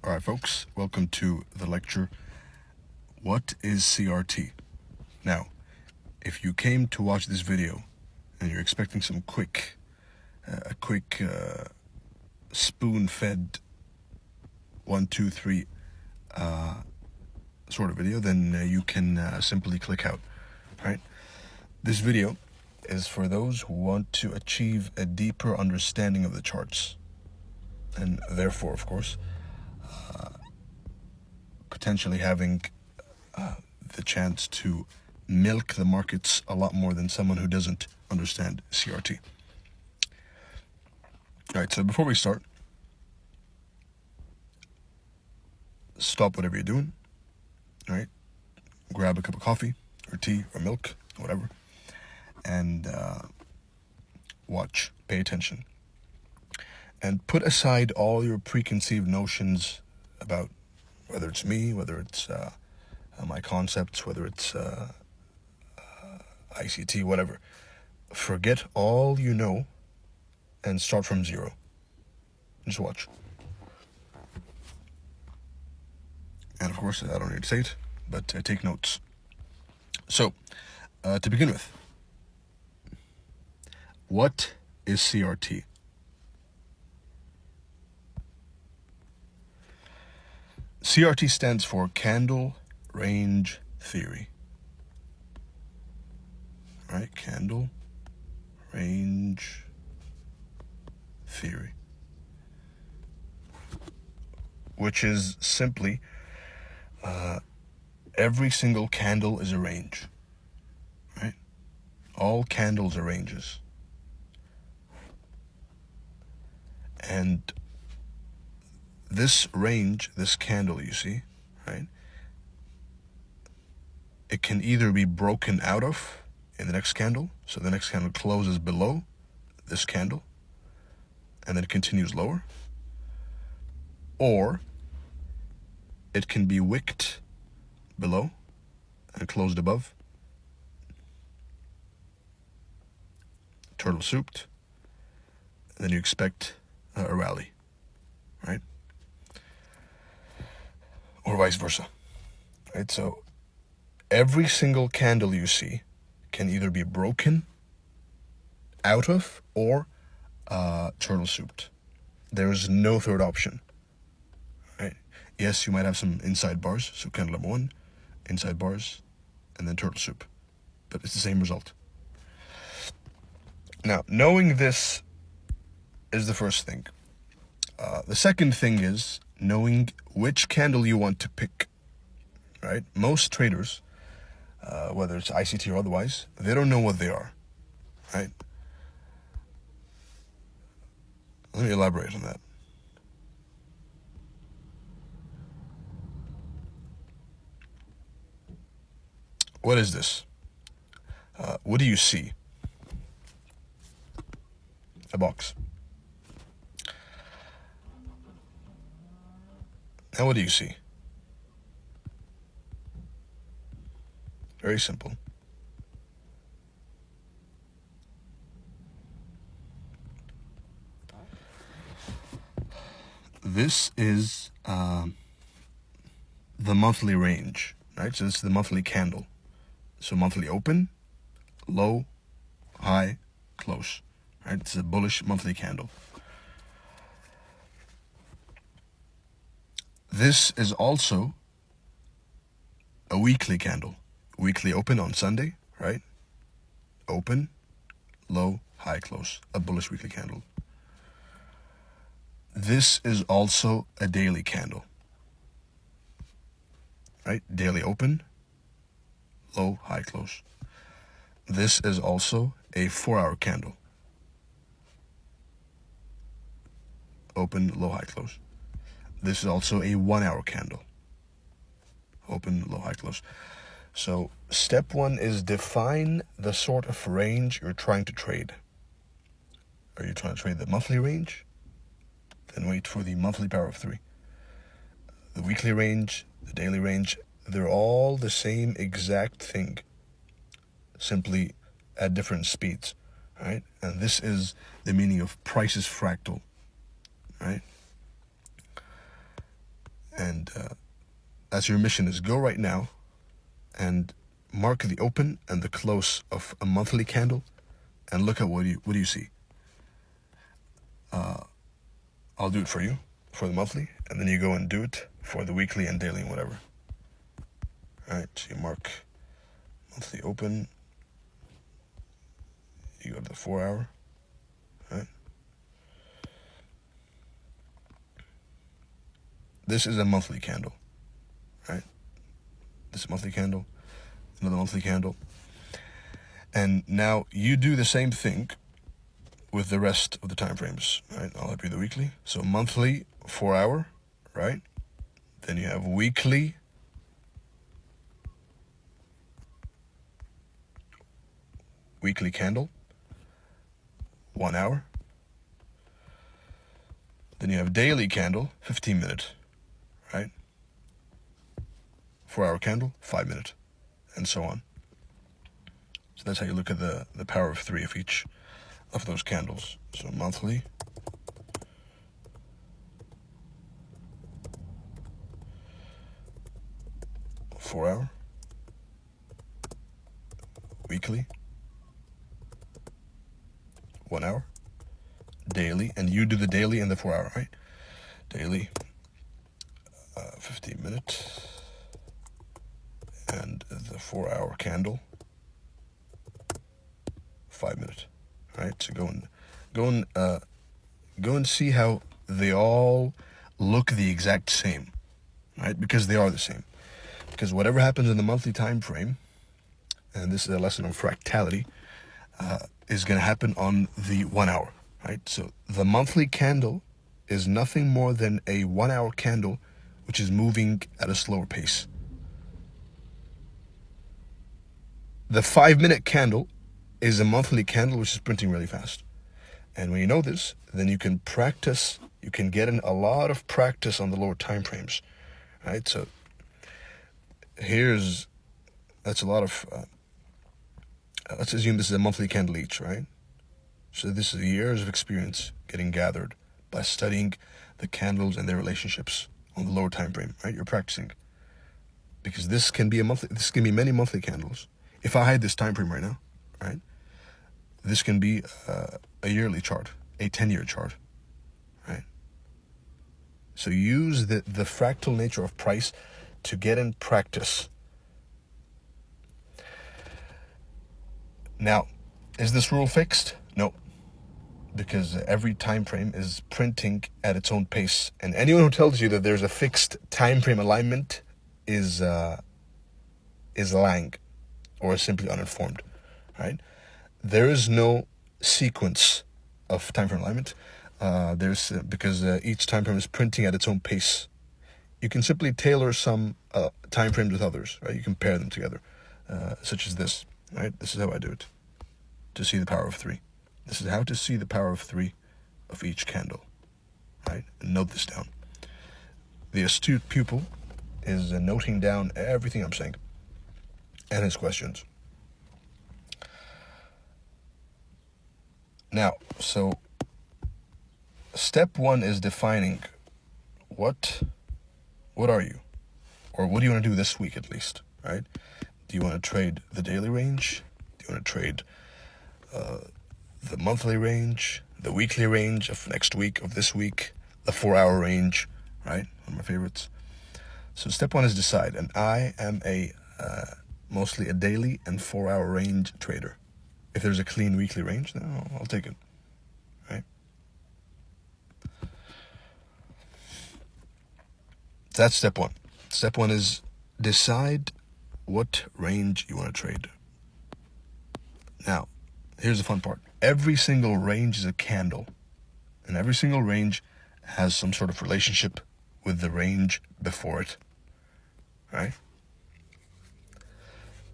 All right, folks, welcome to the lecture, What is CRT? Now, if you came to watch this video and you're expecting some quick spoon-fed 1, 2, 3 sort of video, then you can simply click out, right? This video is for those who want to achieve a deeper understanding of the charts, and therefore, of course, potentially having the chance to milk the markets a lot more than someone who doesn't understand CRT. All right, so before we start, stop whatever you're doing, all right? Grab a cup of coffee or tea or milk, whatever, and watch, pay attention. And put aside all your preconceived notions about whether it's me, whether it's my concepts, whether it's ICT, whatever. Forget all you know and start from zero. Just watch. And of course, I don't need to say it, but take notes. So, to begin with, what is CRT? CRT stands for Candle Range Theory. Right? Candle Range Theory. Which is simply every single candle is a range. Right? All candles are ranges. And this range, this candle you see, right? It can either be broken out of in the next candle, so the next candle closes below this candle, and then it continues lower, or it can be wicked below and closed above, turtle souped, and then you expect a rally, right? Or vice versa, right? So every single candle you see can either be broken out of or turtle souped. There is no third option, right? Yes, you might have some inside bars, so candle number 1, inside bars, and then turtle soup, but it's the same result. Now, knowing this is the first thing. The second thing is knowing which candle you want to pick, right? Most traders, whether it's ICT or otherwise, they don't know what they are, right? Let me elaborate on that. What is this? What do you see? A box. Now what do you see? Very simple. This is the monthly range, right? So this is the monthly candle. So monthly open, low, high, close, right? It's a bullish monthly candle. This is also a weekly candle. Weekly open on Sunday, right? Open, low, high, close. A bullish weekly candle. This is also a daily candle, right? Daily open, low, high, close. This is also a 4-hour candle. Open, low, high, close. This is also a 1-hour candle. Open, low, high, close. So step 1 is define the sort of range you're trying to trade. Are you trying to trade the monthly range? Then wait for the monthly power of 3. The weekly range, the daily range, they're all the same exact thing, simply at different speeds, right? And this is the meaning of price is fractal, right? And that's your mission, is go right now and mark the open and the close of a monthly candle, and look at what do you see. I'll do it for you for the monthly, and then you go and do it for the weekly and daily and whatever. All right, so you mark monthly open, you go to the 4 hour, right? This is a monthly candle, right? This is a monthly candle, another monthly candle. And now you do the same thing with the rest of the time frames, right? I'll help you the weekly. So monthly, 4 hour, right? Then you have weekly, candle, 1 hour. Then you have daily candle, 15-minute, right? 4 hour candle, 5-minute, and so on. So that's how you look at the power of 3 of each of those candles. So monthly, four hour, weekly, 1 hour, daily, and you do the daily and the 4 hour, right? Daily, 15-minute, and the 4 hour candle, 5-minute, right? So go and see how they all look the exact same, right? Because they are the same. Because whatever happens in the monthly time frame, and this is a lesson on fractality, is going to happen on the 1 hour, right? So the monthly candle is nothing more than a 1 hour candle, which is moving at a slower pace. The 5-minute candle is a monthly candle, which is printing really fast. And when you know this, then you can practice, you can get in a lot of practice on the lower time frames, right? So that's a lot of, let's assume this is a monthly candle each, right? So this is years of experience getting gathered by studying the candles and their relationships on the lower time frame, right? You're practicing. Because this can be many monthly candles. If I hide this time frame right now, right? This can be a yearly chart, a 10-year chart, right? So use the fractal nature of price to get in practice. Now, is this rule fixed? No, because every time frame is printing at its own pace, and anyone who tells you that there's a fixed time frame alignment is lying or simply uninformed, right? There is no sequence of time frame alignment. Because each time frame is printing at its own pace. You can simply tailor some time frames with others, right? You can pair them together, such as this, right? This is how I do it to see the power of 3. This is how to see the power of 3 of each candle, right? And note this down. The astute pupil is noting down everything I'm saying and his questions. Now, so step 1 is defining what are you? Or what do you want to do this week at least, right? Do you want to trade the daily range? Do you want to trade the monthly range, the weekly range of next week, of this week, the 4 hour range, right? One of my favorites. So step 1 is decide. And I am mostly a daily and 4 hour range trader. If there's a clean weekly range, then I'll take it, right? That's step 1. Step 1 is decide what range you want to trade. Now, here's the fun part. Every single range is a candle, and every single range has some sort of relationship with the range before it, right?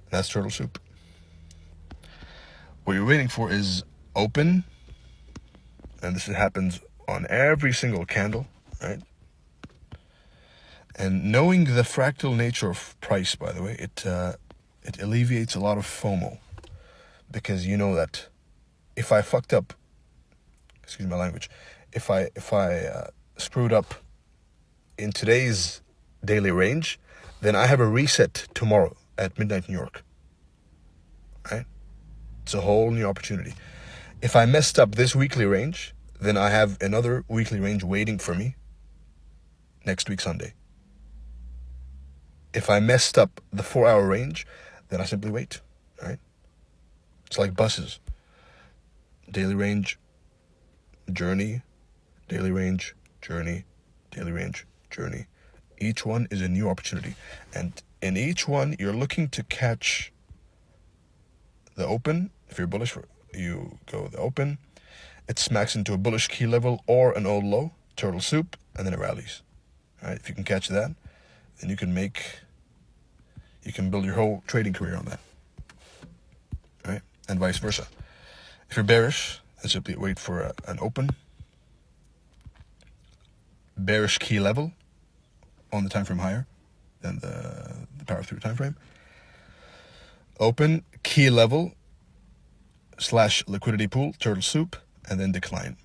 That's turtle soup. What you're waiting for is open, and this happens on every single candle, right? And knowing the fractal nature of price, by the way, it alleviates a lot of FOMO, because you know that if I fucked up, excuse my language, if I screwed up in today's daily range, then I have a reset tomorrow at midnight New York. Right? It's a whole new opportunity. If I messed up this weekly range, then I have another weekly range waiting for me next week Sunday. If I messed up the 4-hour range, then I simply wait. Right? It's like buses. Daily range, journey, daily range, journey, daily range, journey. Each one is a new opportunity. And in each one, you're looking to catch the open. If you're bullish, you go the open. It smacks into a bullish key level or an old low, turtle soup, and then it rallies. Right? If you can catch that, then you can build your whole trading career on that. Right? And vice versa. If you're bearish, then simply wait for an open, bearish key level on the time frame higher than the power through time frame. Open, key level, / liquidity pool, turtle soup, and then decline.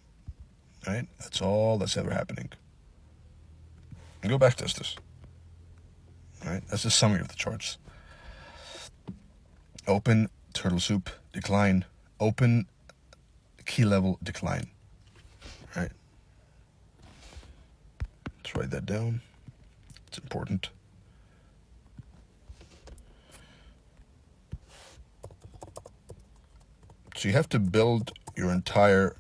Right? That's all that's ever happening. And go back test this. Right? That's the summary of the charts. Open, turtle soup, decline. Open, key level, decline. Right? Let's write that down. It's important. So you have to build your entire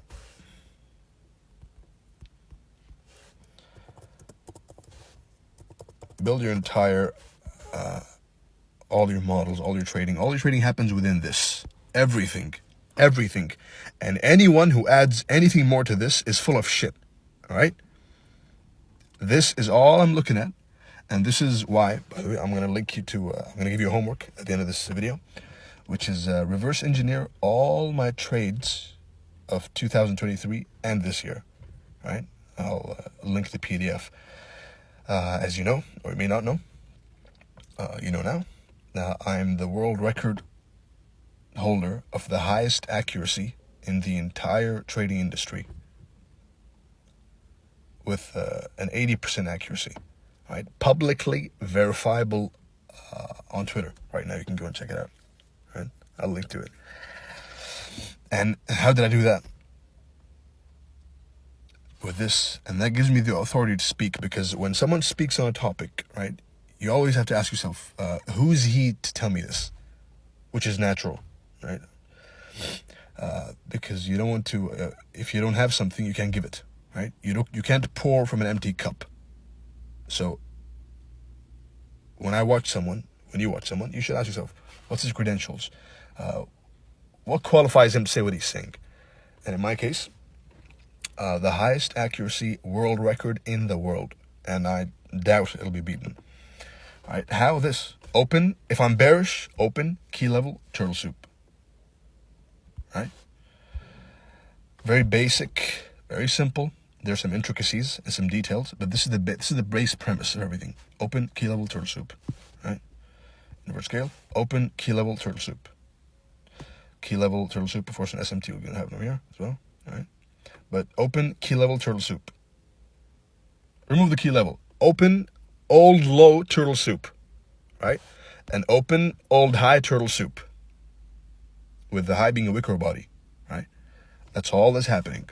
all your models, all your trading happens within this. Everything. And anyone who adds anything more to this is full of shit. All right? This is all I'm looking at. And this is why, by the way, I'm going to link you to, I'm going to give you a homework at the end of this video, which is reverse engineer all my trades of 2023 and this year. Right? I'll link the PDF. As you know, or you may not know, you know now. Now, I'm the world record holder of the highest accuracy in the entire trading industry, with an 80% accuracy, right? Publicly verifiable on Twitter. Right now, you can go and check it out. Right? I'll link to it. And how did I do that? With this, and that gives me the authority to speak, because when someone speaks on a topic, right, you always have to ask yourself, who is he to tell me this? Which is natural, right? Because you don't want to, if you don't have something, you can't give it, right? You can't pour from an empty cup. So when you watch someone, you should ask yourself, what's his credentials? What qualifies him to say what he's saying? And in my case, the highest accuracy world record in the world, and I doubt it'll be beaten. All right, how this? Open, if I'm bearish, open, key level, turtle soup. Right? Very basic, very simple. There's some intricacies and some details, but this is the base premise of everything. Open, key level, turtle soup. Right? Inverse scale. Open, key level, turtle soup. Key level, turtle soup. Of course, an SMT we're gonna have over here as well. All right. But open, key level, turtle soup. Remove the key level. Open, old low, turtle soup. Right? And open, old high, turtle soup. With the high being a wicker body. Right? That's all that's happening.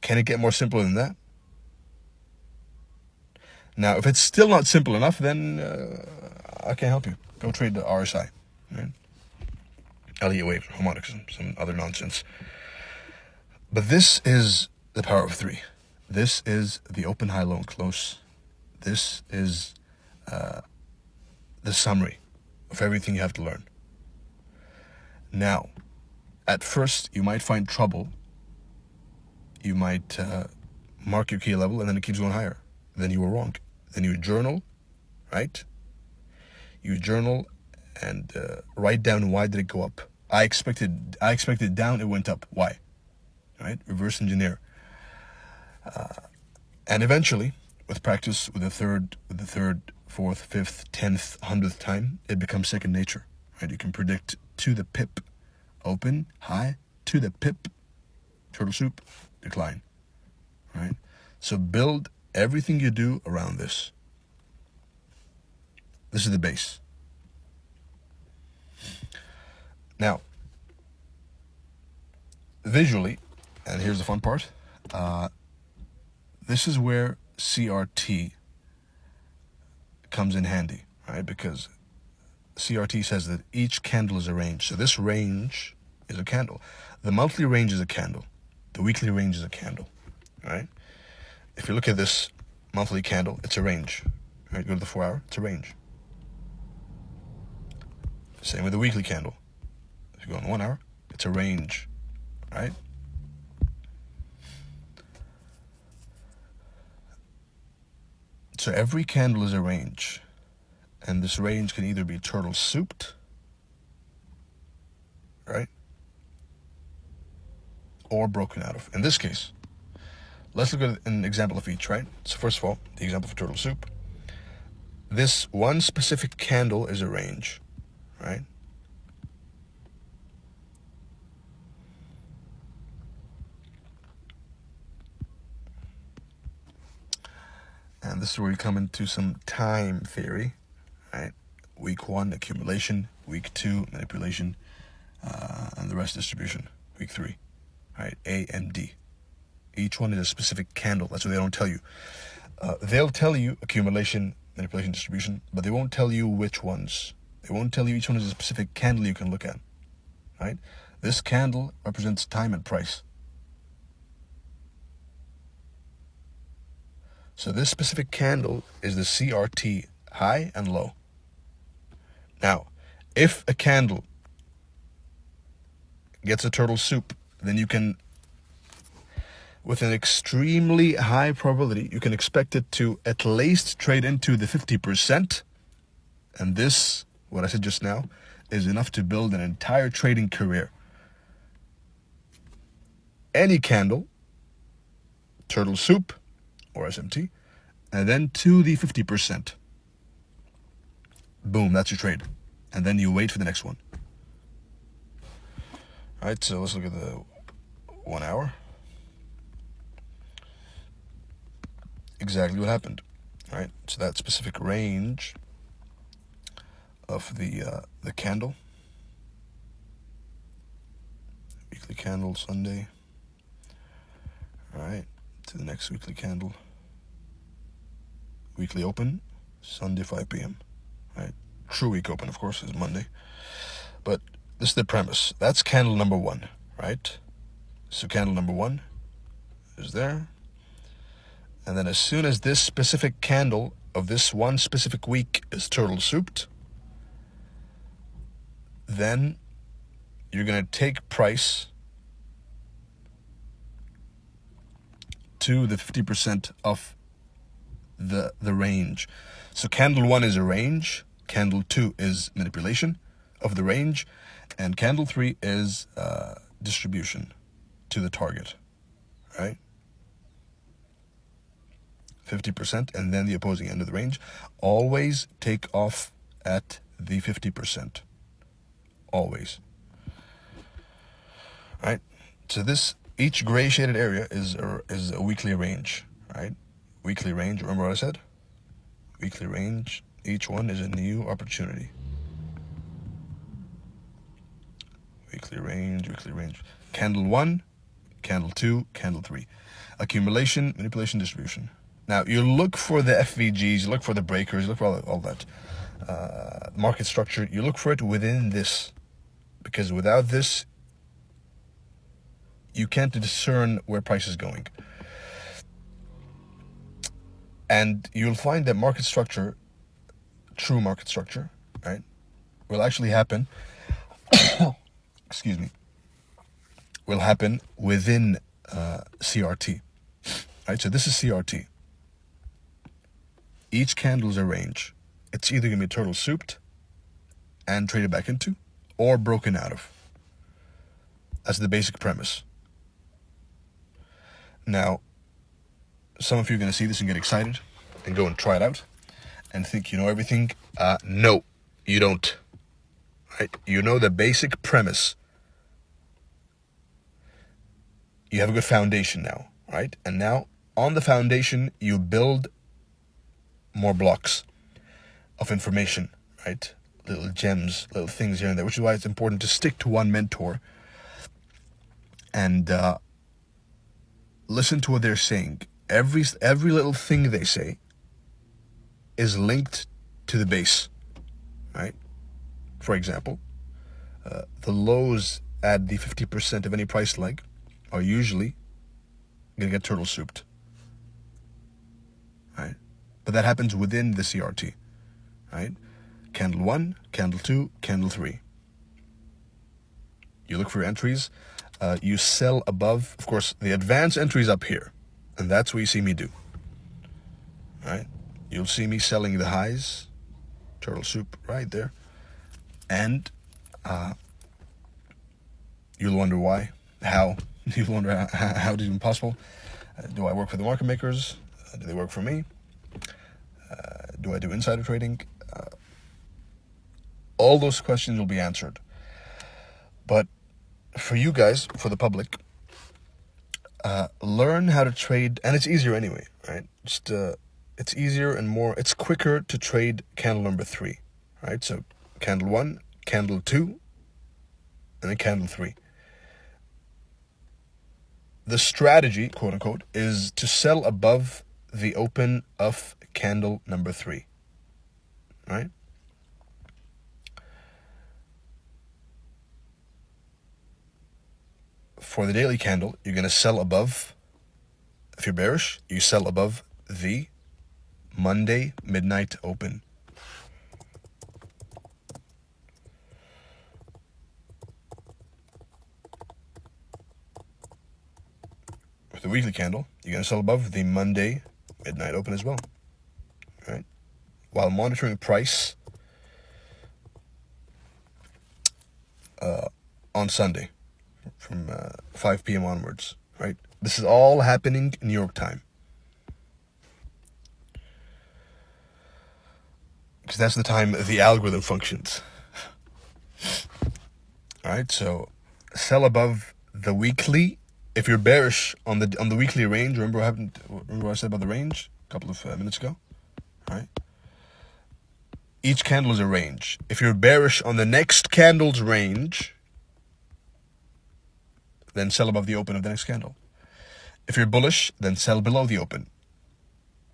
Can it get more simple than that? Now, if it's still not simple enough, then I can't help you. Go trade the RSI. Right? Elliott wave, harmonics, and some other nonsense. But this is the power of 3. This is the open, high, low, and close. This is the summary of everything you have to learn. Now, at first, you might find trouble. You might mark your key level, and then it keeps going higher. Then you were wrong. Then you journal, right? You journal and write down, why did it go up? I expected down, it went up. Why? Right? Reverse engineer. And eventually, with practice, with the third, fourth, fifth, 10th, 100th time, it becomes second nature. Right? You can predict to the pip, open, high, to the pip, turtle soup, decline. Right? So build everything you do around this. This is the base. Now, visually, and here's the fun part, this is where CRT comes in handy, right? Because CRT says that each candle is a range. So this range is a candle. The monthly range is a candle. The weekly range is a candle, right? If you look at this monthly candle, it's a range, right? Go to the 4 hour, it's a range. Same with the weekly candle. If you go on 1 hour, it's a range, right? So every candle is a range, and this range can either be turtle souped, right, or broken out of. In this case, let's look at an example of each, right? So first of all, the example for turtle soup. This one specific candle is a range, right? And this is where we come into some time theory, right? Week 1, accumulation. Week 2, manipulation. And the rest distribution. Week 3, right? A and D. Each one is a specific candle. That's what they don't tell you. They'll tell you accumulation, manipulation, distribution, but they won't tell you which ones. They won't tell you each one is a specific candle you can look at, right? This candle represents time and price. So this specific candle is the CRT high and low. Now, if a candle gets a turtle soup, then you can, with an extremely high probability, you can expect it to at least trade into the 50%. And this, what I said just now, is enough to build an entire trading career. Any candle, turtle soup, or SMT, and then to the 50%. Boom, that's your trade. And then you wait for the next one. All right, so let's look at the 1 hour. Exactly what happened, right? So that specific range of the candle, weekly candle, Sunday, all right, to the next weekly candle, weekly open, Sunday 5 p.m., right? True week open, of course, is Monday. But this is the premise. That's candle number 1, right? So candle number 1 is there. And then as soon as this specific candle of this one specific week is turtle souped, then you're going to take price to the 50% of the range. So candle 1 is a range, candle 2 is manipulation of the range, and candle 3 is distribution to the target, right? 50%, and then the opposing end of the range. Always take off at the 50%. Always. Right? So this, each gray shaded area is a weekly range, right? Weekly range, remember what I said? Weekly range, each one is a new opportunity. Weekly range, weekly range. Candle 1, candle 2, candle 3. Accumulation, manipulation, distribution. Now, you look for the FVGs, you look for the breakers, you look for all that market structure. You look for it within this, because without this, you can't discern where price is going. And you'll find that market structure, true market structure, right, will actually happen, excuse me, will happen within CRT, right? So this is CRT. Each candle is a range. It's either going to be turtle souped and traded back into, or broken out of. That's the basic premise. Now, some of you are going to see this and get excited and go and try it out and think you know everything. No, you don't. Right? You know the basic premise. You have a good foundation now, right? And now on the foundation, you build more blocks of information, right? Little gems, little things here and there, which is why it's important to stick to one mentor and listen to what they're saying. Every little thing they say is linked to the base, right? For example, the lows at the 50% of any price leg are usually going to get turtle souped, right? But that happens within the CRT, right? Candle 1, candle 2, candle 3. You look for your entries. You sell above, of course, the advanced entries up here. And that's what you see me do, right? You'll see me selling the highs, turtle soup right there. And you'll wonder why, how. You'll wonder how it is even possible. Do I work for the market makers? Do they work for me? Do I do insider trading? All those questions will be answered. But for you guys, for the public, learn how to trade, and it's easier anyway, right? Just it's easier and more, it's quicker to trade candle number 3, right? So candle 1, candle 2, and then candle 3. The strategy, quote unquote, is to sell above the open of candle number 3, right? For the daily candle, you're going to sell above, if you're bearish, you sell above the Monday midnight open. For the weekly candle, you're going to sell above the Monday midnight open as well, right? While monitoring price on Sunday from 5 p.m. onwards, right? This is all happening in New York time, because that's the time the algorithm functions. All right, so sell above the weekly. If you're bearish on the weekly range, remember what I said about the range a couple of minutes ago, right? Each candle is a range. If you're bearish on the next candle's range, then sell above the open of the next candle. If you're bullish, then sell below the open.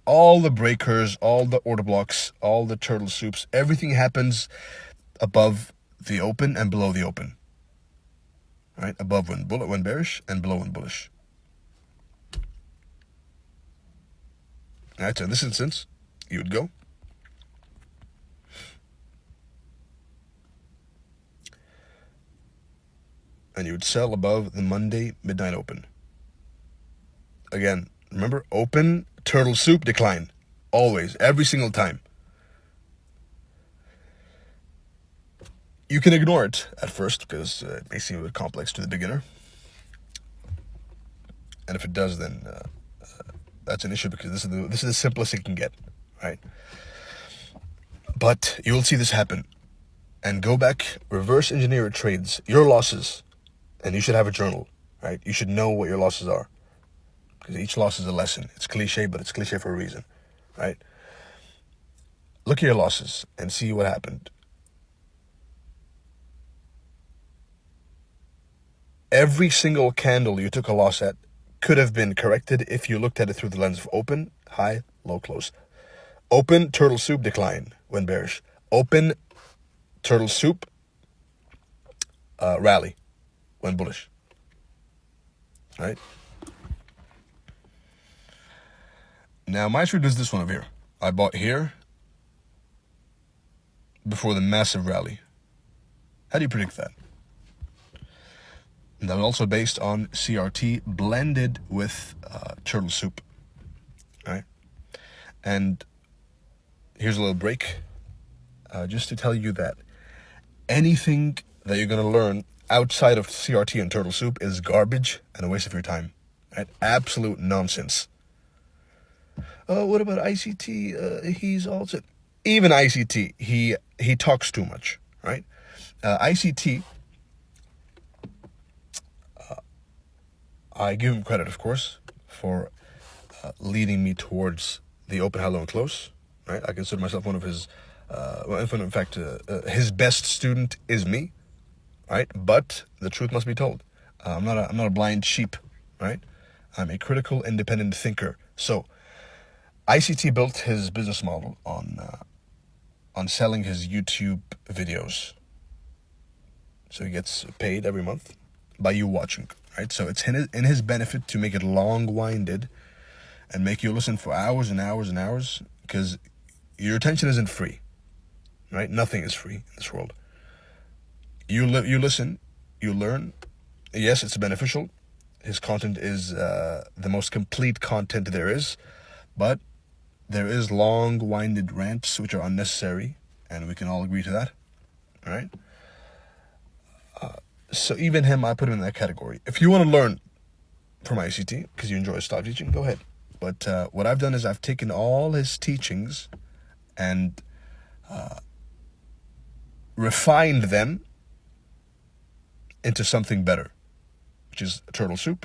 All the breakers, all the order blocks, all the turtle soups, everything happens above the open and below the open. Right? Above when bearish and below when bullish. Alright, so in this instance, you would go and you would sell above the Monday midnight open. Again, remember, open, turtle soup, decline. Always, every single time. You can ignore it at first because it may seem a bit complex to the beginner. And if it does, then that's an issue, because this is the simplest it can get, right? But you'll see this happen. And go back, reverse engineer your trades, your losses. And you should have a journal, right? You should know what your losses are, because each loss is a lesson. It's cliche, but it's cliche for a reason, right? Look at your losses and see what happened. Every single candle you took a loss at could have been corrected if you looked at it through the lens of open, high, low, close. Open, turtle soup, decline when bearish. Open, turtle soup, rally when bullish. Right? Now, my trade does this one over here. I bought here before the massive rally. How do you predict that? And that was also based on CRT blended with turtle soup. Right? And here's a little break, just to tell you that anything that you're going to learn outside of CRT and turtle soup is garbage and a waste of your time. Right? Absolute nonsense. What about ICT? He's also... Even ICT, he talks too much, right? ICT... I give him credit, of course, for leading me towards the open, high, low, and close. Right? I consider myself one of his, in fact, his best student is me. Right? But the truth must be told. I'm not a blind sheep. Right? I'm a critical, independent thinker. So, ICT built his business model on selling his YouTube videos. So he gets paid every month by you watching, right? So it's in his benefit to make it long-winded and make you listen for hours and hours and hours, because your attention isn't free, right? Nothing is free in this world. You listen, you learn. Yes, it's beneficial. His content is the most complete content there is, but there is long-winded rants which are unnecessary, and we can all agree to that, right? So even him, I put him in that category. If you want to learn from ICT, because you enjoy style teaching, go ahead. But what I've done is I've taken all his teachings and refined them into something better, which is turtle soup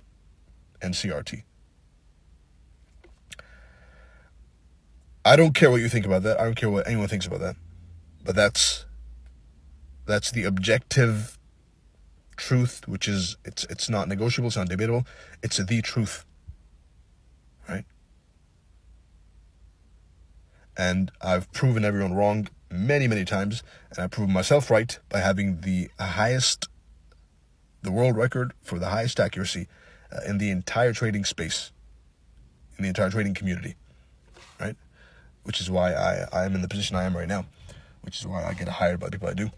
and CRT. I don't care what you think about that. I don't care what anyone thinks about that. But that's the objective truth, which is it's not negotiable, it's not debatable. It's the truth, right? And I've proven everyone wrong many, many times, and I've proven myself right by having the world record for the highest accuracy in the entire trading space, in the entire trading community, right? Which is why I am in the position I am right now, which is why I get hired by the people I do.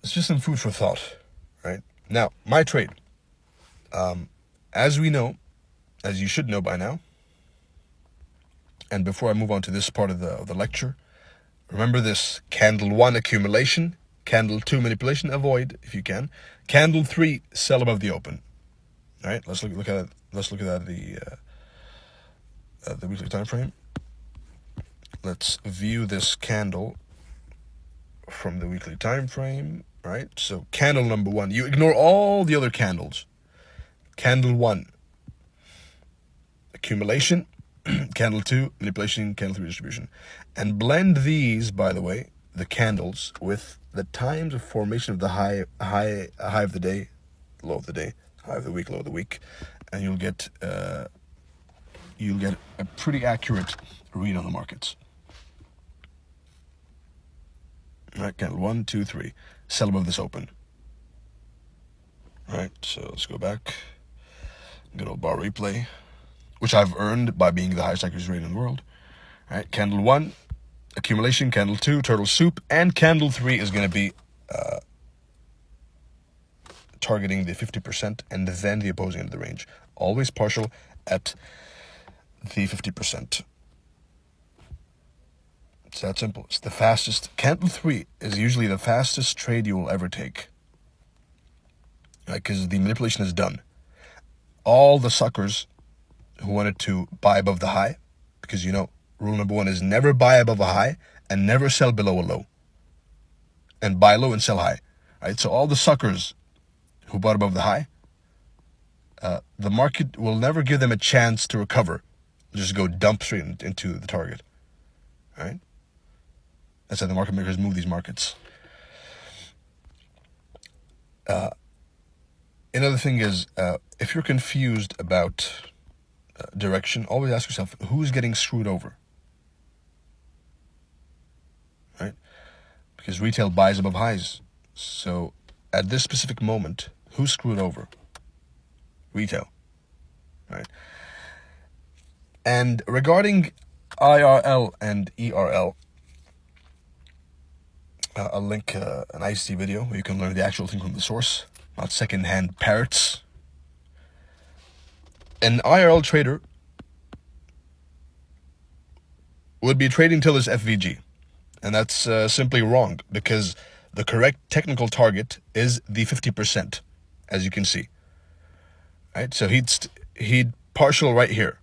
It's just some food for thought, right? Now, my trade. As we know, as you should know by now, and before I move on to this part of the lecture, remember this: candle 1, accumulation; candle 2, manipulation, avoid if you can; candle 3, sell above the open. All right, let's look at it. Let's look at the weekly time frame. Let's view this candle from the weekly time frame, right? So candle number 1, you ignore all the other candles. Candle 1, accumulation; candle 2, manipulation; candle 3, distribution. And blend these, by the way, the candles, with the times of formation of the high of the day, low of the day, high of the week, low of the week, and you'll get a pretty accurate read on the markets. All right, candle 1, 2, 3. Sell above this open. All right, so let's go back. Good old bar replay, which I've earned by being the highest accuracy rate in the world. All right, candle 1, accumulation; candle 2, turtle soup; and candle 3 is going to be targeting the 50% and then the opposing end of the range. Always partial at the 50%. It's that simple. It's the fastest. Candle 3 is usually the fastest trade you will ever take, right? Because the manipulation is done. All the suckers who wanted to buy above the high, because you know, rule number 1 is never buy above a high and never sell below a low. And buy low and sell high, right? So all the suckers who bought above the high, the market will never give them a chance to recover. Just go dump straight into the target, right? That's how the market makers move these markets. Another thing is, if you're confused about direction, always ask yourself, who's getting screwed over? Right? Because retail buys above highs. So at this specific moment, who's screwed over? Retail. Right? And regarding IRL and ERL, I'll link an ICT video where you can learn the actual thing from the source, not second-hand parrots. An IRL trader would be trading till his FVG, and that's simply wrong, because the correct technical target is the 50%, as you can see. Right, so he'd partial right here,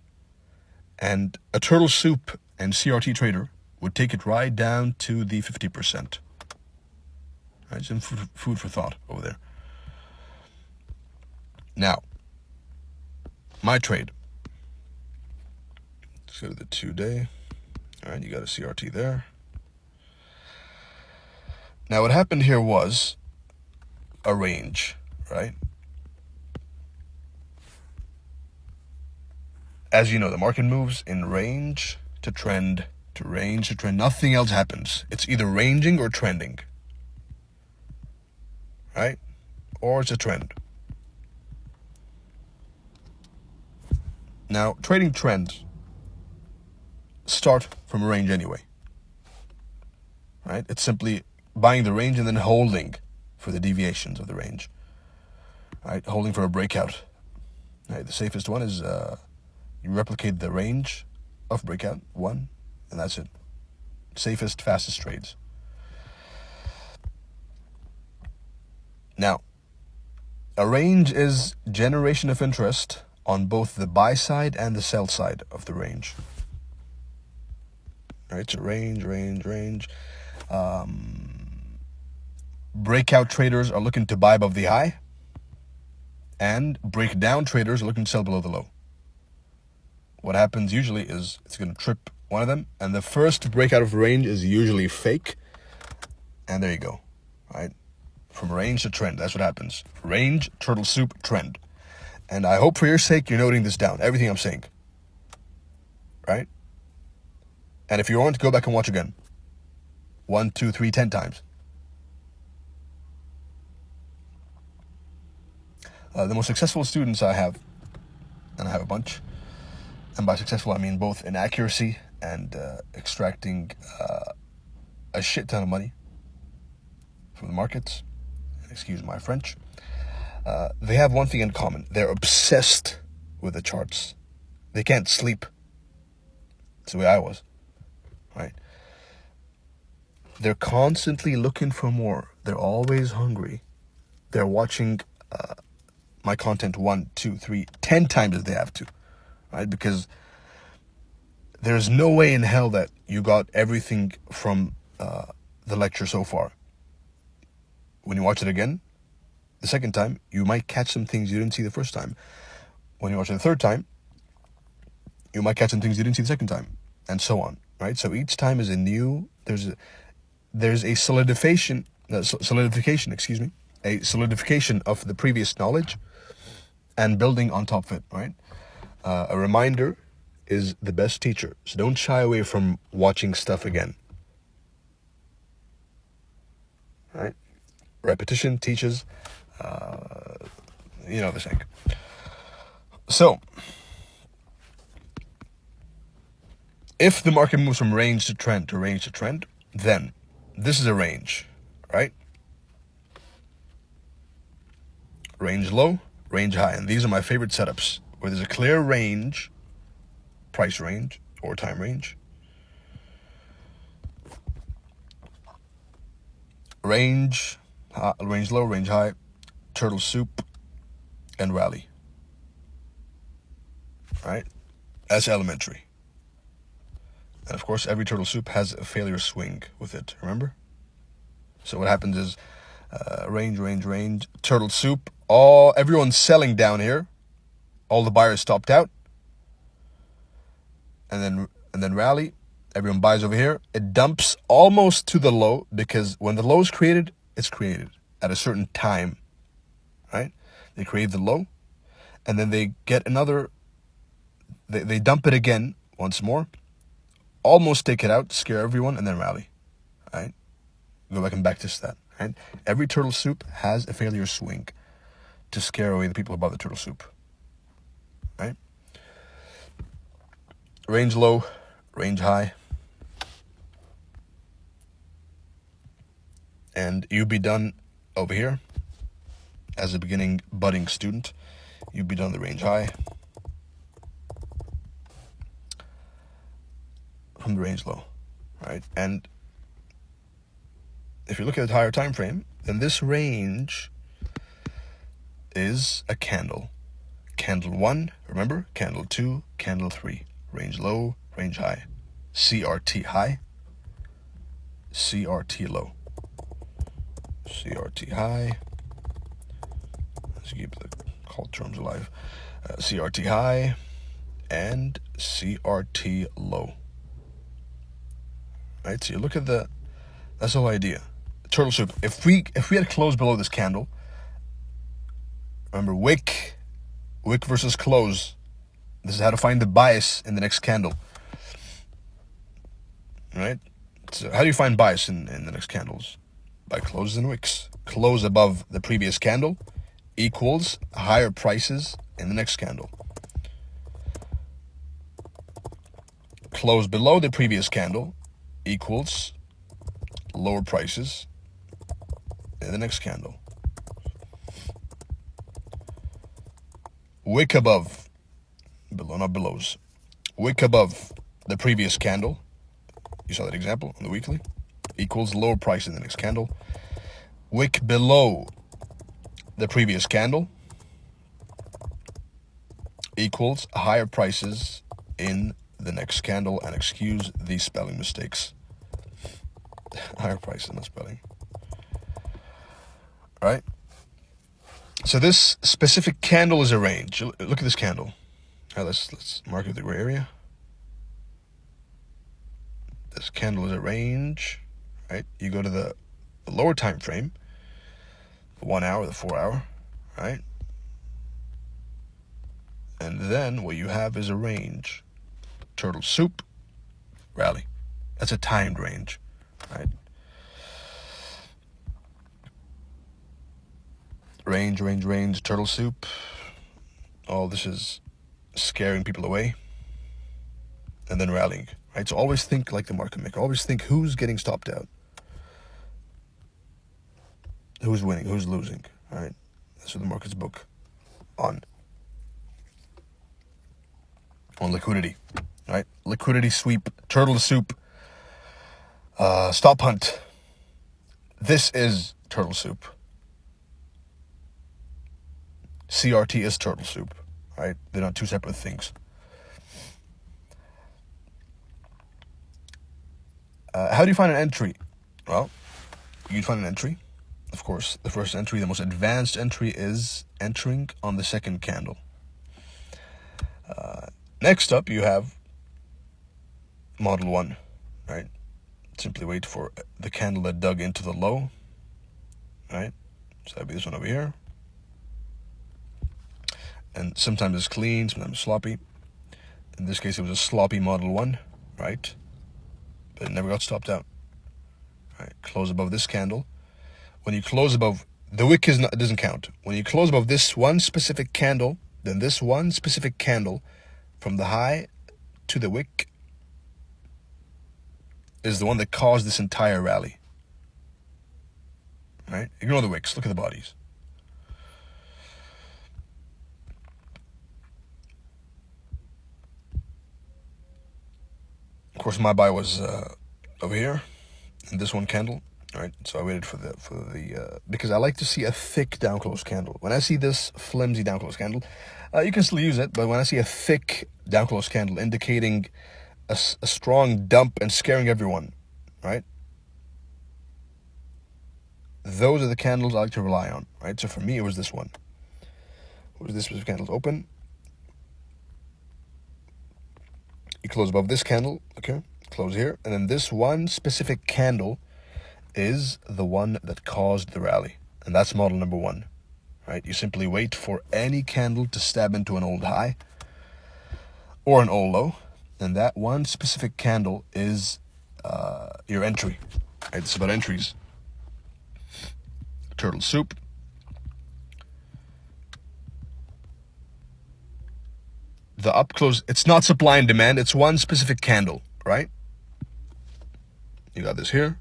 and a turtle soup and CRT trader would take it right down to the 50%. Right, some food for thought over there. Now, my trade. Let's go to the 2-day. All right, you got a CRT there. Now what happened here was a range, right? As you know, the market moves in range to trend to range to trend. Nothing else happens. It's either ranging or trending, right? Or it's a trend. Now, trading trends start from a range anyway, right? It's simply buying the range and then holding for the deviations of the range, right? Holding for a breakout. Right? The safest one is you replicate the range of breakout, one, and that's it. Safest, fastest trades. Now, a range is generation of interest on both the buy side and the sell side of the range. Right, so range. Breakout traders are looking to buy above the high, and breakdown traders are looking to sell below the low. What happens usually is it's going to trip one of them, and the first breakout of range is usually fake, and there you go, right? From range to trend, that's what happens. Range, turtle soup, trend. And I hope for your sake you're noting this down, everything I'm saying, right? And if you want to go back and watch again, 1, 2, 3, 10 times. The most successful students I have, and I have a bunch, and by successful I mean both in accuracy and extracting a shit ton of money from the markets, excuse my French, they have one thing in common. They're obsessed with the charts. They can't sleep. That's the way I was, right? They're constantly looking for more. They're always hungry. They're watching my content 1, 2, 3, 10 times if they have to, right? Because there's no way in hell that you got everything from the lecture so far. When you watch it again, the second time, you might catch some things you didn't see the first time. When you watch it the third time, you might catch some things you didn't see the second time, and so on, right? So each time is a new, there's a solidification, a solidification of the previous knowledge and building on top of it, right? A reminder is the best teacher. So don't shy away from watching stuff again, right? Repetition teaches, you know the saying. So, if the market moves from range to trend, then this is a range, right? Range low, range high. And these are my favorite setups, where there's a clear range, price range, or time range. Range low, range high, turtle soup, and rally. Right? That's elementary. And of course, every turtle soup has a failure swing with it, remember? So what happens is range, turtle soup, everyone's selling down here. All the buyers stopped out. And then rally, everyone buys over here. It dumps almost to the low, because when the low is created, it's created at a certain time, right? They create the low, and then they get another, they dump it again once more, almost take it out, scare everyone, and then rally, right? Go back and backtest that, right? Every turtle soup has a failure swing to scare away the people above the turtle soup, right? Range low, range high. And you'd be done over here as a beginning budding student. You'd be done the range high from the range low, right? And if you look at the higher time frame, then this range is a candle. Candle 1, remember? Candle 2, candle 3. Range low, range high. CRT high, CRT low. CRT high. Let's keep the cult terms alive. CRT high, and CRT low. Right, so you look at that's the whole idea. Turtle soup. If we had close below this candle, remember wick versus close. This is how to find the bias in the next candle. Right? So how do you find bias in the next candles? By closes and wicks. Close above the previous candle equals higher prices in the next candle. Close below the previous candle equals lower prices in the next candle. Wick above, below, not belows. Wick above the previous candle, you saw that example on the weekly, equals lower price in the next candle. Wick below the previous candle equals higher prices in the next candle, and excuse these spelling mistakes. Higher prices, not spelling. Right? So this specific candle is a range. Look at this candle. All right, let's mark it with the gray area. This candle is a range, right? You go to the lower time frame, the 1 hour, the 4 hour, right? And then what you have is a range. Turtle soup, rally. That's a timed range, right? Range, turtle soup. All this is scaring people away. And then rallying, right? So always think like the market maker. Always think who's getting stopped out. Who's winning, who's losing, right? That's what the market's book on liquidity, right? Liquidity sweep, turtle soup, stop hunt. This is turtle soup. CRT is turtle soup, right? They're not two separate things. How do you find an entry? Well, you'd find an entry. Of course, the first entry, the most advanced entry, is entering on the second candle. Next up, you have Model 1, right? Simply wait for the candle that dug into the low, right? So that'd be this one over here. And sometimes it's clean, sometimes it's sloppy. In this case, it was a sloppy Model 1, right? But it never got stopped out. Right? Close above this candle. When you close above, the wick doesn't count. When you close above this one specific candle, then this one specific candle from the high to the wick is the one that caused this entire rally. Right? Ignore the wicks. Look at the bodies. Of course, my buy was over here in this one candle. All right, so I waited for the because I like to see a thick down close candle. When I see this flimsy down close candle, you can still use it, but when I see a thick down close candle indicating a strong dump and scaring everyone, right? Those are the candles I like to rely on, right? So for me, it was this one. What was this specific candle? Open. You close above this candle, okay? Close here, and then this one specific candle is the one that caused the rally, and that's model number 1, right? You simply wait for any candle to stab into an old high or an old low, and that one specific candle is your entry. Right? It's about entries. Turtle soup. The up close, it's not supply and demand, it's one specific candle, right? You got this here.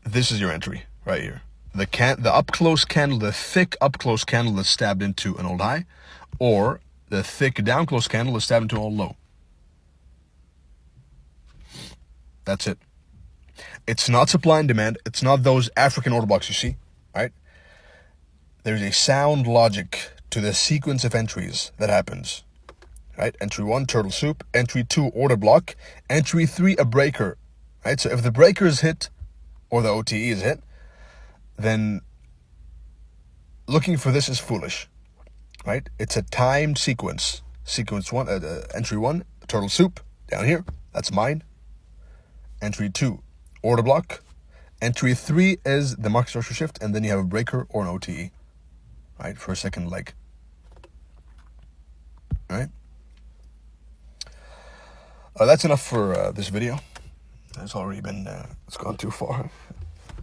This is your entry right here. The up close candle, the thick up close candle that stabbed into an old high, or the thick down close candle that stabbed into an old low. That's it. It's not supply and demand. It's not those African order blocks you see, right? There's a sound logic to the sequence of entries that happens, right? Entry 1, turtle soup. Entry 2, order block. Entry 3, a breaker, right? So if the breaker is hit, or the OTE is hit, then looking for this is foolish, right? It's a timed sequence. Sequence 1, entry 1, turtle soup, down here, that's mine. Entry 2, order block. Entry 3 is the market structure shift, and then you have a breaker or an OTE, right, for a second leg, right? That's enough for this video. It's already been, it's gone too far.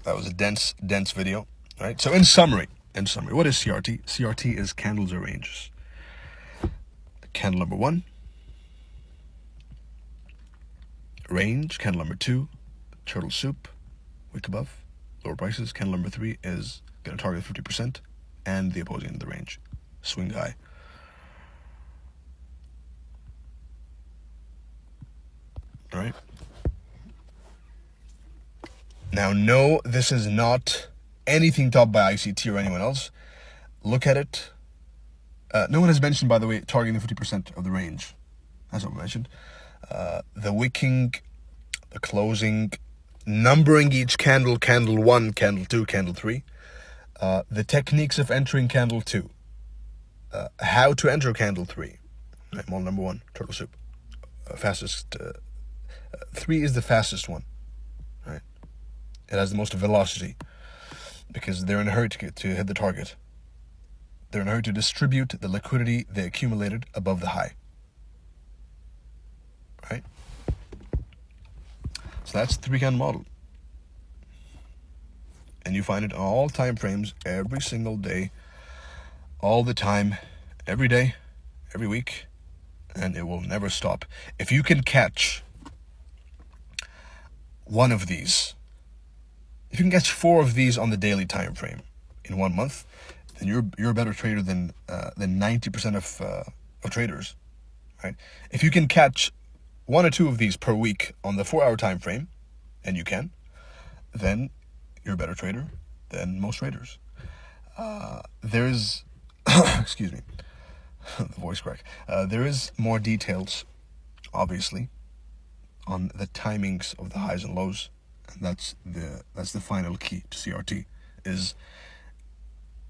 That was a dense video, right? So in summary, what is CRT? CRT is candles or ranges. Candle number 1, range. Candle number 2, turtle soup, wick above, lower prices. Candle number 3 is going to target 50% and the opposing end of the range, swing high. All right. Now, no, this is not anything taught by ICT or anyone else. Look at it. No one has mentioned, by the way, targeting the 50% of the range. That's not mentioned. The wicking, the closing, numbering each candle, candle 1, candle 2, candle 3. The techniques of entering candle 2. How to enter candle 3. Right, model number 1, turtle soup. Fastest. 3 is the fastest one. Right. It has the most velocity because they're in a hurry to hit the target. They're in a hurry to distribute the liquidity they accumulated above the high. Right? So that's the 3-candle model. And you find it on all time frames, every single day, all the time, every day, every week, and it will never stop. If you can catch one of these, if you can catch 4 of these on the daily time frame in 1 month, then you're a better trader than 90% of traders, right? If you can catch 1 or 2 of these per week on the 4-hour time frame, and you can, then you're a better trader than most traders. There's, excuse me, the voice crack. There is more details, obviously, on the timings of the highs and lows, and that's the final key to CRT. Is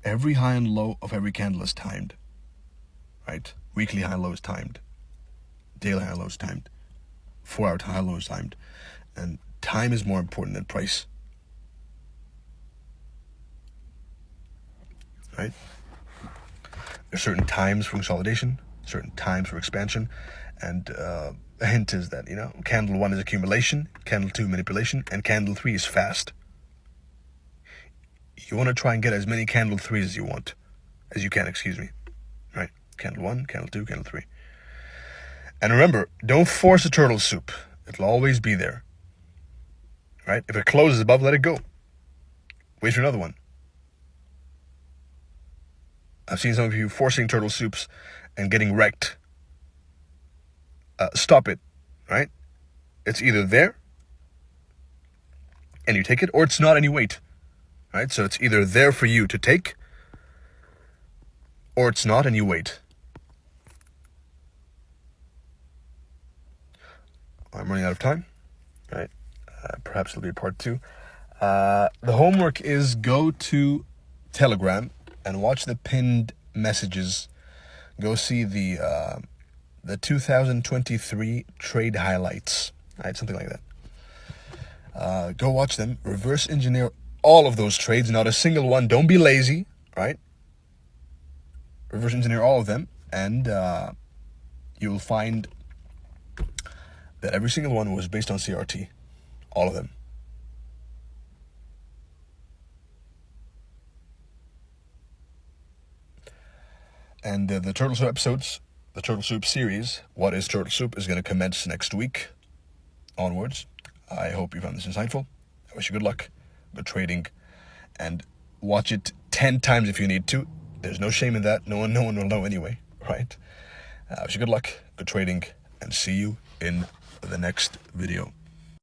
every high and low of every candle is timed, right? Weekly high and low is timed, daily high and low is timed, 4-hour high and low is timed, and time is more important than price, right? There's certain times for consolidation, certain times for expansion, and a hint is that, candle 1 is accumulation, candle 2 manipulation, and candle 3 is fast. You want to try and get as many candle 3s as you can, right? Candle 1, candle 2, candle 3. And remember, don't force a turtle soup. It'll always be there, right? If it closes above, let it go. Wait for another one. I've seen some of you forcing turtle soups and getting wrecked. Stop it, right? It's either there and you take it, or it's not and you wait, right? So it's either there for you to take, or it's not and you wait. I'm running out of time, right? Perhaps it'll be part 2. The homework is go to Telegram and watch the pinned messages. Go see the 2023 trade highlights, right? Something like that. Go watch them. Reverse engineer all of those trades, not a single one. Don't be lazy, right? Reverse engineer all of them, and you will find that every single one was based on CRT. All of them. And the Turtle Soup episodes, the Turtle Soup series, What is Turtle Soup, is going to commence next week onwards. I hope you found this insightful. I wish you good luck, good trading, and watch it 10 times if you need to. There's no shame in that. No one will know anyway, right? I wish you good luck, good trading, and see you in the next video.